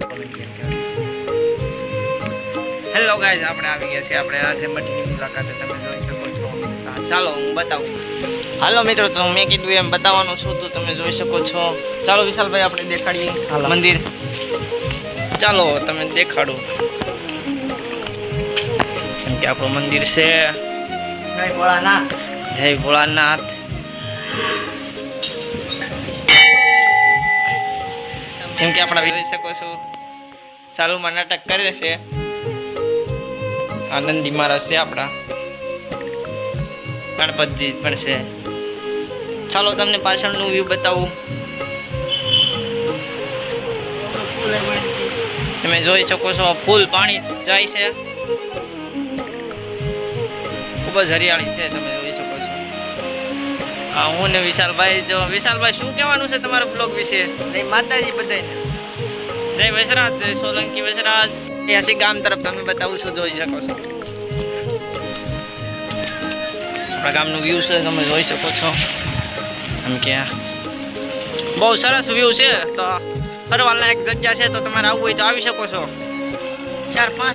Hello guys, આપણે આવી ગયા છીએ આપણે આજે મઠીની મુલાકાતે. તમે જોઈ શકો છો. ચાલો હું બતાવું. હાલો મિત્રો, તો મેં કીધું એમ બતાવવાનું છું તો તમે જોઈ શકો છો. ચાલો વિશાલભાઈ, આપણે દેખાડીએ મંદિર. ચાલો તમે દેખાડો કેમ કે આપણું મંદિર છે. જય ભોળાનાથ. જય ભોળાનાથ. કેમ કે આપણે જોઈ શકો છો ચાલુમાં નાટક કરે છે. આનંદી મહારાજ છે આપણા, ગણપતજી પણ છે. ચાલો તમને પાછળનું વ્યૂ બતાવું. તમે જોઈ શકો છો ફૂલ પાણી જાય છે, ખૂબ જ હરિયાળી છે. તમે જોઈ શકો છો. હા, હું ને વિશાલભાઈ. જો વિશાલભાઈ, શું કહેવાનું છે તમારા બ્લોગ વિશે? જય માતાજી બધાને. જય વજરાજ, જય સોલંકી વજરાજ. એસી ગામ તરફ તમે બતાવું છો, જોઈ શકો છો. આપણા ગામનું વ્યૂ છે, તમે જોઈ શકો છો. એમ કે બહુ સરસ વ્યૂ છે. તો ફરવા લાયક જગ્યા છે, તો તમારે આવવું હોય તો આવી શકો છો. 4-5